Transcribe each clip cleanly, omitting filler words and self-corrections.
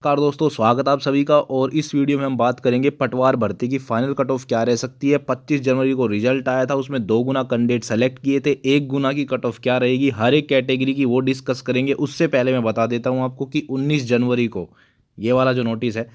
नमस्कार दोस्तों, स्वागत आप सभी का। और इस वीडियो में हम बात करेंगे पटवार भर्ती की फाइनल कट ऑफ क्या रह सकती है। 25 जनवरी को रिजल्ट आया था, उसमें 2 गुना कैंडिडेट सेलेक्ट किए थे, 1 गुना की कट ऑफ क्या रहेगी हर एक कैटेगरी की वो डिस्कस करेंगे। उससे पहले मैं बता देता हूं आपको कि 19 जनवरी को ये वाला जो नोटिस है,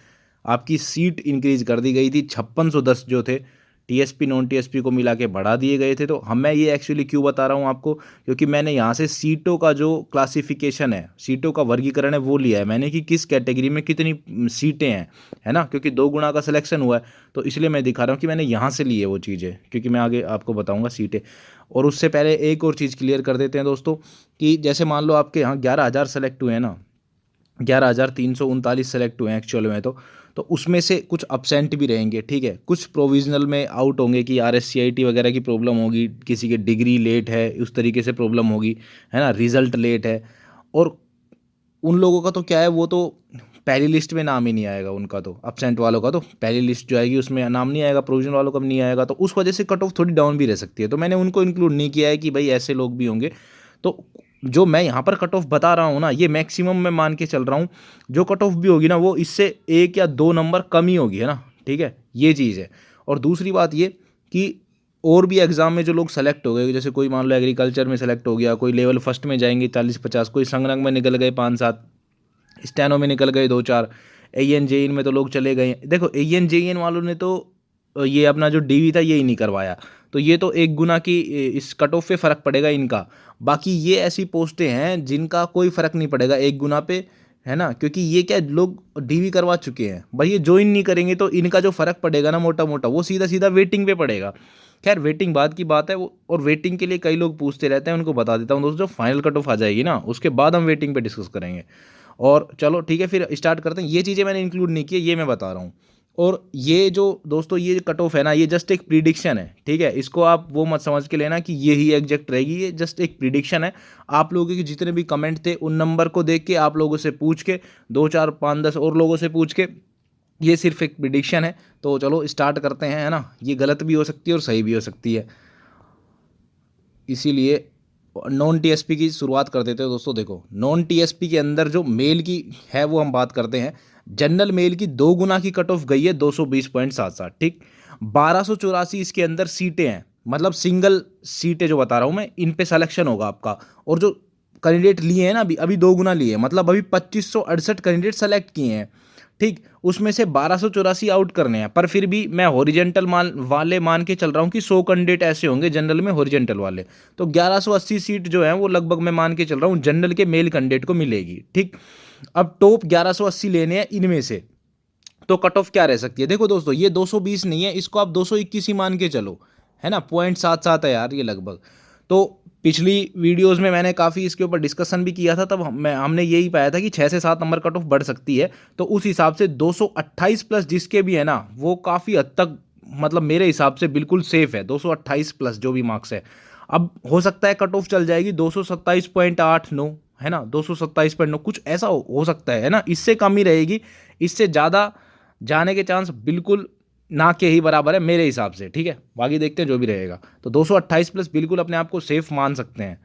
आपकी सीट इंक्रीज कर दी गई थी। 5610 जो थे टीएसपी नॉन टीएसपी को मिला के बढ़ा दिए गए थे। तो मैं ये एक्चुअली क्यों बता रहा हूँ आपको, क्योंकि मैंने यहाँ से सीटों का जो क्लासिफिकेशन है, सीटों का वर्गीकरण है वो लिया है मैंने कि किस कैटेगरी में कितनी सीटें हैं, है ना। क्योंकि 2 गुना का सिलेक्शन हुआ है तो इसलिए मैं दिखा रहा हूँ कि मैंने यहाँ से लिए वो चीज़ें, क्योंकि मैं आगे आपको बताऊँगा सीटें। और उससे पहले एक और चीज़ क्लियर कर देते हैं दोस्तों कि जैसे मान लो आपके यहाँ 11,000 सेलेक्ट हुए हैं ना, 11,339 सेलेक्ट हुए हैं एक्चुअल में। तो उसमें से कुछ अपसेंट भी रहेंगे, ठीक है। कुछ प्रोविजनल में आउट होंगे कि RSCIT वगैरह की प्रॉब्लम होगी, किसी के डिग्री लेट है उस तरीके से प्रॉब्लम होगी, है ना, रिजल्ट लेट है। और उन लोगों का तो क्या है, वो तो पहली लिस्ट में नाम ही नहीं आएगा उनका, तो अपसेंट वालों का तो पहली लिस्ट जो आएगी उसमें नाम नहीं आएगा, प्रोविजनल वालों का भी नहीं आएगा। तो उस वजह से कट ऑफ थोड़ी डाउन भी रह सकती है। तो मैंने उनको इंक्लूड नहीं किया है कि भाई ऐसे लोग भी होंगे। तो जो मैं यहाँ पर कट ऑफ बता रहा हूँ ना, ये मैक्सिमम मैं मान के चल रहा हूँ। जो कट ऑफ भी होगी ना वो इससे 1 या 2 नंबर कम ही होगी, है ना, ठीक है, ये चीज़ है। और दूसरी बात ये कि और भी एग्जाम में जो लोग सेलेक्ट हो गए, जैसे कोई मान लो एग्रीकल्चर में सेलेक्ट हो गया, कोई लेवल फर्स्ट में जाएंगे 40-50, कोई संगणक में निकल गए 5-7, स्टेनो में निकल गए 2-4, AN JN में तो लोग चले गए। देखो AN JN वालों ने तो ये अपना जो DV था ये ही नहीं करवाया, तो ये तो 1 गुना की इस कट ऑफ पे फ़र्क पड़ेगा इनका। बाकी ये ऐसी पोस्टें हैं जिनका कोई फ़र्क नहीं पड़ेगा 1 गुना पे, है ना, क्योंकि ये क्या लोग DV करवा चुके हैं भाई, ये ज्वाइन नहीं करेंगे तो इनका जो फ़र्क पड़ेगा ना मोटा मोटा वो सीधा सीधा वेटिंग पे पड़ेगा। खैर वेटिंग बाद की बात है वो, और वेटिंग के लिए कई लोग पूछते रहते हैं, उनको बता देता हूँ दोस्तों, जो फाइनल कट ऑफ आ जाएगी ना उसके बाद हम वेटिंग पे डिस्कस करेंगे। और चलो ठीक है, फिर स्टार्ट करते हैं। ये चीज़ें मैंने इंक्लूड नहीं की, ये मैं बता रहा हूँ। और ये जो दोस्तों ये कट ऑफ है ना, ये जस्ट एक प्रिडिक्शन है, ठीक है। इसको आप वो मत समझ के लेना कि ये ही एग्जैक्ट रहेगी, ये जस्ट एक प्रिडिक्शन है। आप लोगों के जितने भी कमेंट थे उन नंबर को देख के, आप लोगों से पूछ के, 2 4 5 10 और लोगों से पूछ के, ये सिर्फ एक प्रिडिक्शन है। तो चलो स्टार्ट करते हैं, है ना। ये गलत भी हो सकती है और सही भी हो सकती है, इसीलिए नॉन टीएसपी की शुरुआत कर देते हैं दोस्तों। देखो नॉन टीएसपी के अंदर जो मेल की है वो हम बात करते हैं। जनरल मेल की 2 गुना की कट ऑफ गई है 220.77, ठीक। 1284 इसके अंदर सीटें हैं, मतलब सिंगल सीटें जो बता रहा हूँ मैं, इन पे सिलेक्शन होगा आपका। और जो कैंडिडेट लिए हैं ना, अभी अभी 2 गुना लिए हैं, मतलब अभी 2568 कैंडिडेट सेलेक्ट किए हैं, ठीक। उसमें से 1284 आउट करने हैं, पर फिर भी मैं हॉरिजेंटल वाले मान के चल रहा हूँ कि 100 कैंडिडेट ऐसे होंगे जनरल में हॉरिजेंटल वाले। तो 1180 सीट जो है वो लगभग मैं मान के चल रहा हूँ जनरल के मेल कैंडिडेट को मिलेगी, ठीक। अब टॉप 1180 लेने हैं इनमें से, तो कट ऑफ क्या रह सकती है। देखो दोस्तों ये 220 नहीं है, इसको आप 221 ही मान के चलो, है ना। 0.77 है यार ये लगभग। तो पिछली वीडियोस में मैंने काफ़ी इसके ऊपर डिस्कशन भी किया था, तब हमने यही पाया था कि 6 से 7 नंबर कट ऑफ बढ़ सकती है। तो उस हिसाब से 228 प्लस जिसके भी है ना, वो काफ़ी हद तक, मतलब मेरे हिसाब से बिल्कुल सेफ है। 228 प्लस जो भी मार्क्स है, अब हो सकता है कट ऑफ चल जाएगी 227.89, है ना, 227.9 कुछ ऐसा हो सकता है ना, इससे कम ही रहेगी। इससे ज़्यादा जाने के चांस बिल्कुल ना के ही बराबर है मेरे हिसाब से, ठीक है। बाकी देखते हैं जो भी रहेगा। तो 228 प्लस बिल्कुल अपने आप को सेफ मान सकते हैं।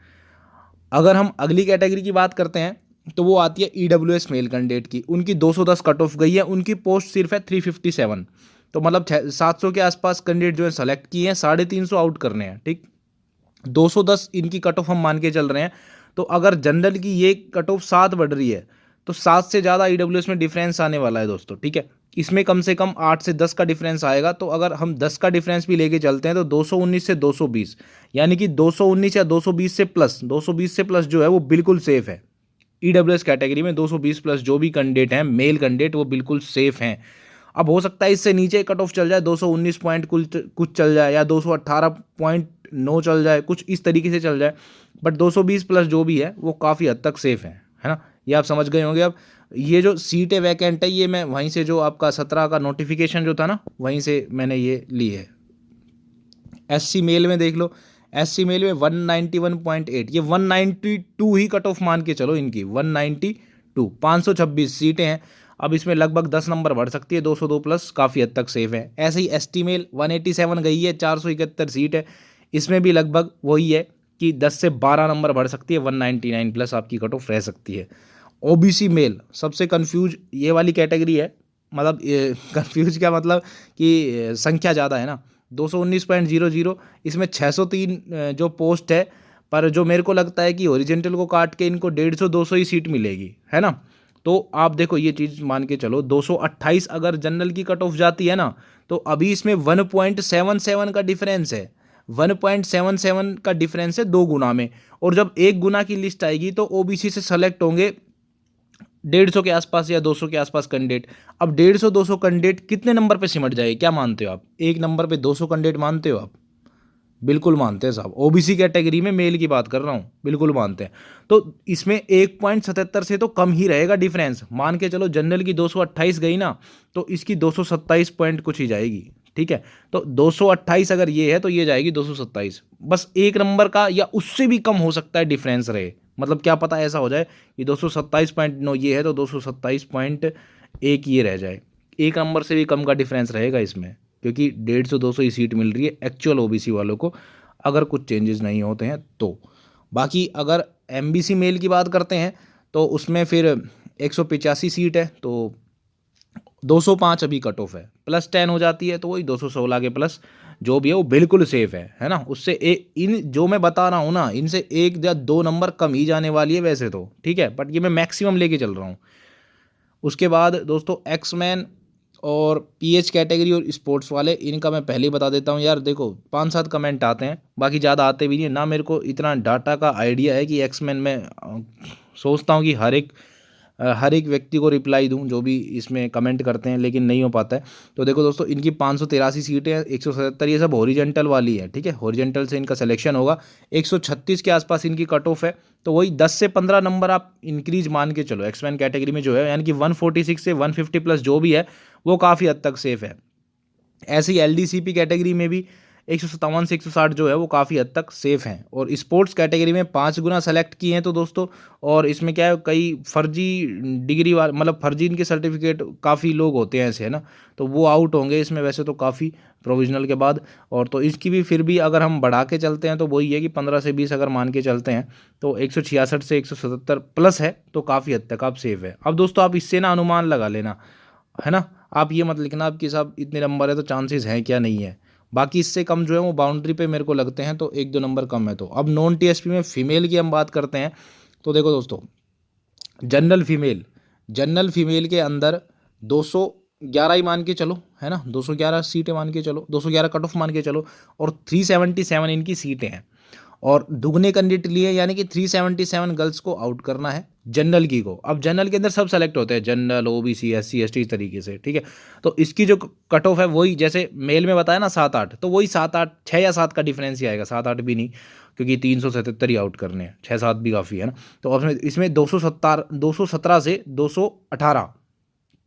अगर हम अगली कैटेगरी की बात करते हैं तो वो आती है EWS मेल कैंडिडेट की। उनकी 210 कट ऑफ गई है, उनकी पोस्ट सिर्फ है 357। तो मतलब 700 के आसपास कैंडिडेट जो है सेलेक्ट किए हैं, 350 आउट करने हैं, ठीक। 210 इनकी कट ऑफ हम मान के चल रहे हैं। तो अगर जनरल की ये कट ऑफ 7 बढ़ रही है तो 7 से ज़्यादा EWS में डिफरेंस आने वाला है दोस्तों, ठीक है। इसमें कम से कम 8 से 10 का डिफरेंस आएगा। तो अगर हम 10 का डिफरेंस भी लेके चलते हैं तो 219 से 220, यानी कि 219 या 220 से प्लस, 220 से प्लस जो है वो बिल्कुल सेफ है। EWS कैटेगरी में 220 प्लस जो भी कैंडिडेट हैं मेल कैंडिडेट वो बिल्कुल सेफ हैं। अब हो सकता है इससे नीचे कट ऑफ चल जाए, 219 पॉइंट कुछ चल जाए, या 218.9 चल जाए, कुछ इस तरीके से चल जाए। बट 220 प्लस जो भी है वो काफ़ी हद तक सेफ है ना। ये आप समझ गए होंगे। अब ये जो सीटें वैकेंट है, ये मैं वहीं से जो आपका 17 का नोटिफिकेशन जो था ना, वहीं से मैंने ये ली है। SC मेल में देख लो, SC मेल में 191.8, ये 192 ही कट ऑफ मान के चलो इनकी, 192, 526 सीटें हैं। अब इसमें लगभग 10 नंबर बढ़ सकती है, 202 प्लस काफ़ी हद तक सेफ है। ऐसे ही ST मेल 187 गई है, 471 सीट है, इसमें भी लगभग वही है कि 10 से 12 नंबर बढ़ सकती है, 199 प्लस आपकी कट ऑफ रह सकती है। ओबीसी मेल सबसे कंफ्यूज ये वाली कैटेगरी है, मतलब कंफ्यूज क्या मतलब कि संख्या ज़्यादा है ना, 219.00, इसमें 603 जो पोस्ट है, पर जो मेरे को लगता है कि हॉरिजेंटल को काट के इनको 150-200 ही सीट मिलेगी, है ना। तो आप देखो ये चीज़ मान के चलो, 228 अगर जनरल की कट ऑफ जाती है ना, तो अभी इसमें 1.77 का डिफरेंस है, 1.77 का डिफरेंस है 2 गुना में। और जब 1 गुना की लिस्ट आएगी तो ओबीसी से सेलेक्ट होंगे 150 के आसपास या 200 के आसपास कैंडिडेट। अब 150-200 कैंडिडेट कितने नंबर पे सिमट जाएगी, क्या मानते हो आप? एक नंबर पे 200 कैंडिडेट मानते हो आप? बिल्कुल मानते हैं साहब, ओबीसी कैटेगरी में मेल की बात कर रहा हूँ, बिल्कुल मानते हैं। तो इसमें 1.77 से तो कम ही रहेगा डिफरेंस, मान के चलो जनरल की 228 गई ना, तो इसकी 227 पॉइंट कुछ ही जाएगी, ठीक है। तो 228 अगर ये है तो ये जाएगी 227, बस एक नंबर का या उससे भी कम हो सकता है डिफरेंस रहे, मतलब क्या पता ऐसा हो जाए कि 227.9 ये है तो 227.1 ये रह जाए, एक नंबर से भी कम का डिफरेंस रहेगा इसमें, क्योंकि 150-200 ही सीट मिल रही है एक्चुअल ओबीसी वालों को, अगर कुछ चेंजेस नहीं होते हैं तो। बाकी अगर एमबीसी मेल की बात करते हैं तो उसमें फिर 185 सीट है, तो 205 अभी कट ऑफ है, +10 हो जाती है तो वही 216 के प्लस जो भी है वो बिल्कुल सेफ है ना। उससे इन जो मैं बता रहा हूँ ना, इनसे 1 या 2 नंबर कम ही जाने वाली है वैसे तो, ठीक है, बट ये मैं मैक्सिमम लेके चल रहा हूँ। उसके बाद दोस्तों एक्समैन और पीएच कैटेगरी और स्पोर्ट्स वाले, इनका मैं पहले ही बता देता हूँ यार, देखो 5-7 कमेंट आते हैं, बाकी ज़्यादा आते भी नहीं है ना, मेरे को इतना डाटा का आइडिया है कि एक्समैन में सोचता हूँ कि हर एक व्यक्ति को रिप्लाई दूं जो भी इसमें कमेंट करते हैं, लेकिन नहीं हो पाता है। तो देखो दोस्तों, इनकी 583 सीटें हैं, 177 ये सब हॉरिजेंटल वाली है, ठीक है, हॉरिजेंटल से इनका सिलेक्शन होगा। 136 के आसपास इनकी कट ऑफ है, तो वही 10 से 15 नंबर आप इंक्रीज मान के चलो एक्समैन कैटेगरी में जो है, यानी कि 146 से 150 प्लस जो भी है वो काफ़ी हद तक सेफ है। ऐसे ही एलडीसीपी कैटेगरी में भी 157 से 160 जो है वो काफ़ी हद तक सेफ हैं। और स्पोर्ट्स कैटेगरी में 5 गुना सेलेक्ट किए हैं तो दोस्तों, और इसमें क्या है, कई फर्जी डिग्री वाले, मतलब फर्जी इनके सर्टिफिकेट काफ़ी लोग होते हैं ऐसे, है ना, तो वो आउट होंगे इसमें वैसे तो काफ़ी प्रोविजनल के बाद। और तो इसकी भी फिर भी अगर हम बढ़ा के चलते हैं तो वही है कि 15 से 20 अगर मान के चलते हैं तो 166 से 177 प्लस है, तो काफ़ी हद तक आप सेफ है। अब दोस्तों आप इससे ना अनुमान लगा लेना, है ना, आप ये मत लिखना आपके साहब इतने नंबर है तो चांसेस हैं क्या, नहीं है, बाकी इससे कम जो है वो बाउंड्री पे मेरे को लगते हैं, तो 1-2 नंबर कम है। तो अब नॉन टीएसपी में फीमेल की हम बात करते हैं, तो देखो दोस्तों, जनरल फीमेल के अंदर 211 ही मान के चलो, है ना, 211 सीटें मान के चलो, 211 कट ऑफ मान के चलो, और 377 इनकी सीटें हैं, और दुगने कैंडिडेट लिए, यानी कि 377 गर्ल्स को आउट करना है जनरल की को। अब जनरल के अंदर सब सेलेक्ट होते हैं, जनरल, ओबीसी, एससी, एसटी, इस तरीके से, ठीक है। तो इसकी जो कट ऑफ है वही जैसे मेल में बताया ना 7-8, तो वही 7-8, 6 या 7 का डिफरेंस ही आएगा, 7-8 भी नहीं, क्योंकि 377 ही आउट करने हैं, 6-7 भी काफ़ी है ना। तो अब इसमें 217 से 218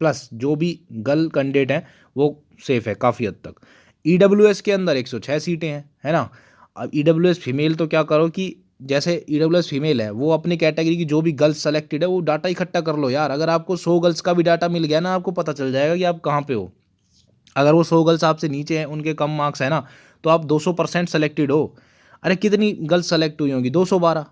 प्लस जो भी गर्ल कैंडिडेट हैं वो सेफ है काफ़ी हद तक। ईडब्ल्यूएस के अंदर 106 सीटें हैं, है ना। अब ईडब्ल्यूएस फीमेल तो क्या करो कि जैसे ईडब्ल्यूएस फीमेल है, वो अपनी कैटेगरी की जो भी गर्ल्स सेलेक्टेड है वो डाटा इकट्ठा कर लो यार, अगर आपको 100 गर्ल्स का भी डाटा मिल गया ना, आपको पता चल जाएगा कि आप कहाँ पे हो। अगर वो 100 गर्ल्स आपसे नीचे हैं, उनके कम मार्क्स है ना, तो आप 200% सेलेक्टेड हो। अरे कितनी गर्ल्स सेलेक्ट हुई होंगी, 212,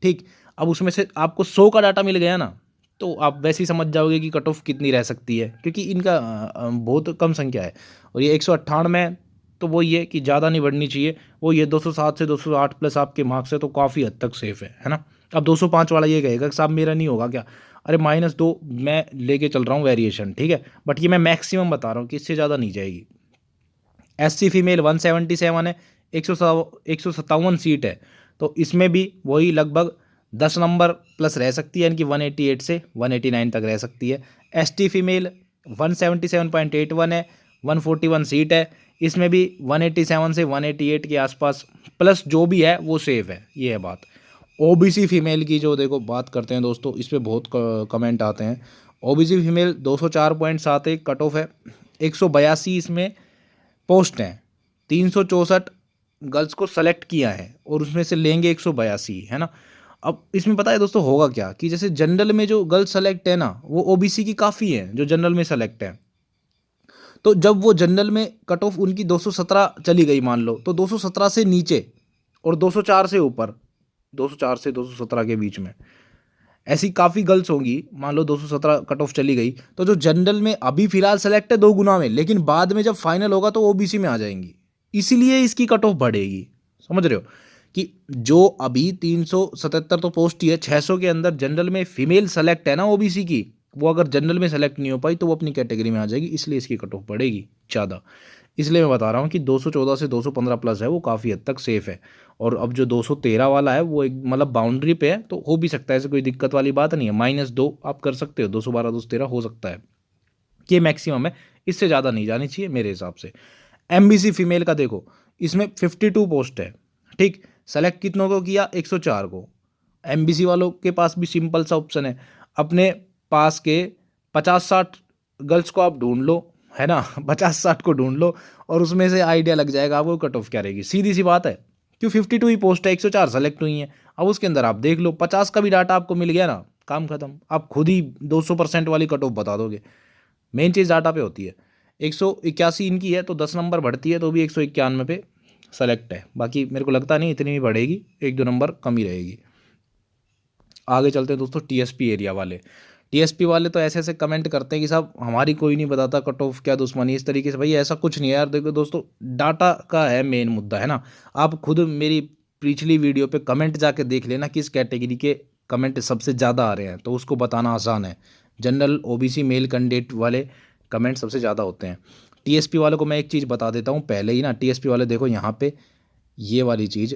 ठीक। अब उसमें से आपको 100 का डाटा मिल गया ना, तो आप वैसे ही समझ जाओगे कि कट ऑफ कितनी रह सकती है, क्योंकि इनका बहुत कम संख्या है। और ये 198 है, तो वो ये कि ज़्यादा नहीं बढ़नी चाहिए, वो ये 207 से 208 प्लस आपके मार्क्स है, तो काफ़ी हद तक सेफ है ना। अब 205 वाला ये कहेगा कि साहब मेरा नहीं होगा क्या, अरे -2 मैं लेके चल रहा हूँ वेरिएशन, ठीक है, बट ये मैं मैक्सिमम बता रहा हूँ कि इससे ज़्यादा नहीं जाएगी। एससी फीमेल 177 है, 157 सीट है, तो इसमें भी वही लगभग 10 नंबर प्लस रह सकती है, यानी कि 188 से 189 तक रह सकती है। एसटी फीमेल 177.81 है, 141 सीट है, इसमें भी 187 से 188 के आसपास प्लस जो भी है वो सेफ है, ये है बात। ओबीसी फीमेल की जो देखो बात करते हैं दोस्तों, इस पर बहुत कमेंट आते हैं। ओबीसी फीमेल 204.71 कट ऑफ है, 182 इसमें पोस्ट हैं, 364 गर्ल्स को सेलेक्ट किया है, और उसमें से लेंगे 182, है ना। अब इसमें पता है दोस्तों होगा क्या कि जैसे जनरल में जो गर्ल्स सेलेक्ट है ना, वो ओबीसी की काफ़ी है जो जनरल में सेलेक्ट है, तो जब वो जनरल में कट ऑफ उनकी 217 चली गई मान लो, तो 217 से नीचे और 204 से ऊपर, 204 से 217 के बीच में ऐसी काफ़ी गर्ल्स होंगी, मान लो 217 कट ऑफ चली गई, तो जो जनरल में अभी फ़िलहाल सेलेक्ट है 2 गुना में, लेकिन बाद में जब फाइनल होगा तो ओबीसी में आ जाएंगी, इसीलिए इसकी कट ऑफ बढ़ेगी। समझ रहे हो कि जो अभी 377 तो पोस्ट ही है, 600 के अंदर जनरल में फीमेल सेलेक्ट है ना ओबीसी की, वो अगर जनरल में सेलेक्ट नहीं हो पाई तो वो अपनी कैटेगरी में आ जाएगी, इसलिए इसकी कट ऑफ बढ़ेगी ज़्यादा। इसलिए मैं बता रहा हूँ कि 214 से 215 प्लस है वो काफ़ी हद तक सेफ़ है। और अब जो 213 वाला है वो एक मतलब बाउंड्री पे है, तो हो भी सकता है, ऐसे कोई दिक्कत वाली बात नहीं है। -2 आप कर सकते हो, 212 213 हो सकता है, ये मैक्सिमम है, इससे ज़्यादा नहीं जानी चाहिए मेरे हिसाब से। एमबीसी फीमेल का देखो, इसमें 52 पोस्ट है, ठीक। सेलेक्ट कितनों को किया? 104 को। एमबीसी वालों के पास भी सिंपल सा ऑप्शन है, अपने पास के 50-60 गर्ल्स को आप ढूंढ लो, है ना 50-60 को ढूंढ लो और उसमें से आइडिया लग जाएगा आपको कट ऑफ क्या रहेगी, सीधी सी बात है। क्यों 52 ही पोस्ट है, 104 सेलेक्ट हुई हैं, अब उसके अंदर आप देख लो 50 का भी डाटा आपको मिल गया ना, काम खत्म, आप खुद ही 200% वाली कट ऑफ बता दोगे। मेन चीज़ डाटा पे होती है। 181 इनकी है तो 10 नंबर बढ़ती है तो भी 191 पे सेलेक्ट है, बाकी मेरे को लगता नहीं इतनी भी बढ़ेगी, 1-2 नंबर कम ही रहेगी। आगे चलते हैं दोस्तों, टीएसपी एरिया वाले। टीएसपी वाले तो ऐसे ऐसे कमेंट करते हैं कि साहब हमारी कोई नहीं बताता कट ऑफ, क्या दुश्मनी, इस तरीके से। भाई ऐसा कुछ नहीं है यार, देखो दोस्तों, डाटा का है मेन मुद्दा, है ना। आप खुद मेरी पिछली वीडियो पे कमेंट जाके देख लेना किस कैटेगरी के कमेंट सबसे ज़्यादा आ रहे हैं, तो उसको बताना आसान है। जनरल, ओबीसी, मेल कैंडिडेट वाले कमेंट सबसे ज़्यादा होते हैं। टीएसपी वालों को मैं एक चीज़ बता देता हूँ पहले ही ना, टीएसपी वाले देखो यहाँ पे ये वाली चीज़,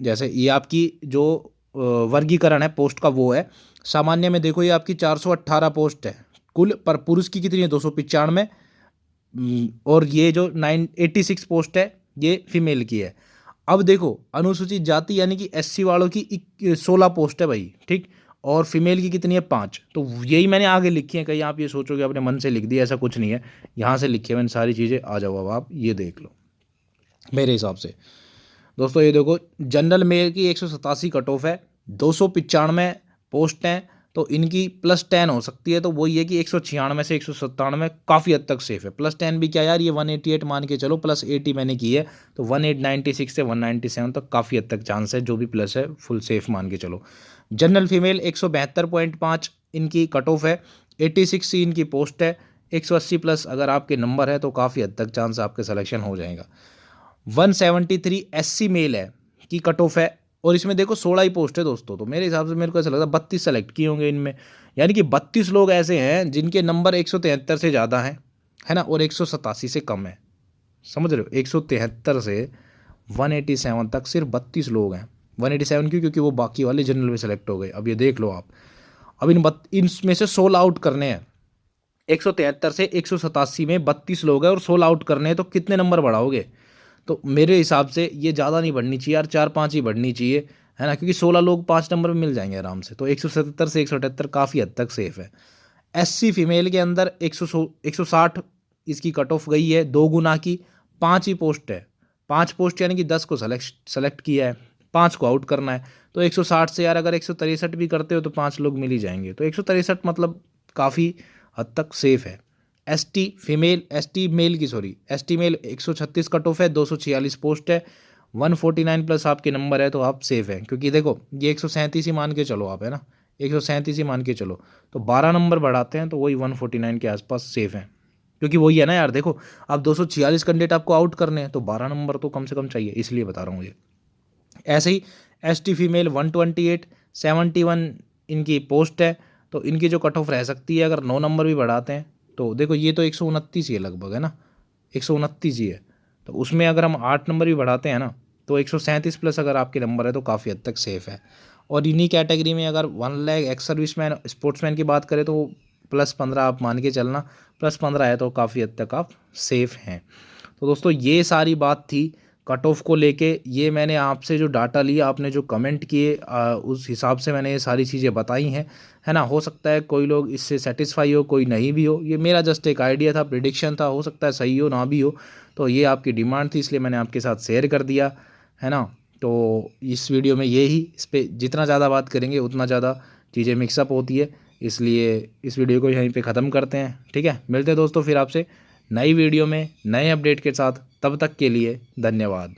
जैसे ये आपकी जो वर्गीकरण है पोस्ट का वो है। सामान्य में देखो ये आपकी 418 पोस्ट है कुल, पर पुरुष की कितनी है? 295। और ये जो 986 पोस्ट है ये फीमेल की है। अब देखो अनुसूचित जाति यानी कि एससी वालों की 16 पोस्ट है भाई, ठीक। और फीमेल की कितनी है? 5। तो यही मैंने आगे लिखी है, कहीं आप ये सोचोगे अपने मन से लिख दिया, ऐसा कुछ नहीं है, यहाँ से लिखी है मैंने सारी चीज़ें। आ जाओ अब आप ये देख लो मेरे हिसाब से। दोस्तों ये देखो, जनरल मेल की 187 कट ऑफ है, 295 पोस्ट हैं, तो इनकी +10 हो सकती है, तो वही है कि 196 से 197 काफ़ी हद तक सेफ है। +10 भी क्या यार, ये 188 मान के चलो, +80 मैंने की है, तो 196 से 197 तक काफ़ी हद तक चांस है, जो भी प्लस है फुल सेफ मान के चलो। जनरल फीमेल 172.5 इनकी कट ऑफ है, 86 सी इनकी पोस्ट है, 180 प्लस अगर आपके नंबर है तो काफ़ी हद तक चांस आपके सिलेक्शन हो जाएगा। 173 एससी मेल है की कट ऑफ है, और इसमें देखो 16 ही पोस्ट है दोस्तों, तो मेरे हिसाब से मेरे को ऐसा लगता है 32 सेलेक्ट किए होंगे इनमें, यानी कि 32 लोग ऐसे हैं जिनके नंबर 173 से ज़्यादा हैं, है ना, और 187 से कम है। समझ रहे हो, 173 से 187 तक सिर्फ 32 लोग हैं। 187 क्यों? क्योंकि वो बाकी वाले जनरल में सेलेक्ट हो गए। अब ये देख लो आप, अब इनमें से 16 आउट करने हैं, 173 से 187 में 32 लोग हैं और 16 आउट करने हैं, तो कितने नंबर बढ़ाओगे? तो मेरे हिसाब से ये ज़्यादा नहीं बढ़नी चाहिए यार, 4-5 ही बढ़नी चाहिए, है ना, क्योंकि 16 लोग 5 नंबर में मिल जाएंगे आराम से, तो 177 से 178 काफ़ी हद तक सेफ है। एससी फीमेल के अंदर 160 इसकी कट ऑफ गई है, 2 गुना की, 5 ही पोस्ट है, 5 पोस्ट यानी कि 10 को सेलेक्ट किया है, 5 को आउट करना है, तो 160 से यार अगर 163 भी करते हो तो 5 लोग मिल ही जाएंगे, तो 163 मतलब काफ़ी हद तक सेफ है। एसटी मेल 136 कट ऑफ है, 246 पोस्ट है, 149 प्लस आपके नंबर है, तो आप सेफ हैं, क्योंकि देखो ये 137 ही मान के चलो आप, है ना, 137 ही मान के चलो, तो 12 नंबर बढ़ाते हैं तो वही 149 के आसपास सेफ हैं, क्योंकि वही है ना यार, देखो अब 246 कैंडिडेट आपको आउट करने हैं तो 12 नंबर तो कम से कम चाहिए, इसलिए बता रहा हूँ ये। ऐसे ही एसटी फीमेल 128 71 इनकी पोस्ट है, तो इनकी जो कट ऑफ रह सकती है अगर 9 नंबर भी बढ़ाते हैं, तो देखो ये तो 129 ही है लगभग, है ना, 129 ही है, तो उसमें अगर हम 8 नंबर भी बढ़ाते हैं ना तो 137 प्लस अगर आपके नंबर है तो काफ़ी हद तक सेफ है। और इन्हीं कैटेगरी में अगर 1 लाख एक्स सर्विसमैन स्पोर्ट्समैन की बात करें तो +15 आप मान के चलना, +15 है तो काफ़ी हद तक आप सेफ हैं। तो दोस्तों ये सारी बात थी कट ऑफ को लेके, ये मैंने आपसे जो डाटा लिया, आपने जो कमेंट किए उस हिसाब से मैंने ये सारी चीज़ें बताई हैं, है ना। हो सकता है कोई लोग इससे सेटिस्फाई हो, कोई नहीं भी हो, ये मेरा जस्ट एक आइडिया था, प्रिडिक्शन था, हो सकता है सही हो ना भी हो, तो ये आपकी डिमांड थी इसलिए मैंने आपके साथ शेयर कर दिया, है ना। तो इस वीडियो में ये ही, इस पर जितना ज़्यादा बात करेंगे उतना ज़्यादा चीज़ें मिक्सअप होती है, इसलिए इस वीडियो को यहीं पे ख़त्म करते हैं, ठीक है। मिलते हैं दोस्तों फिर आपसे नई वीडियो में नए अपडेट के साथ, तब तक के लिए धन्यवाद।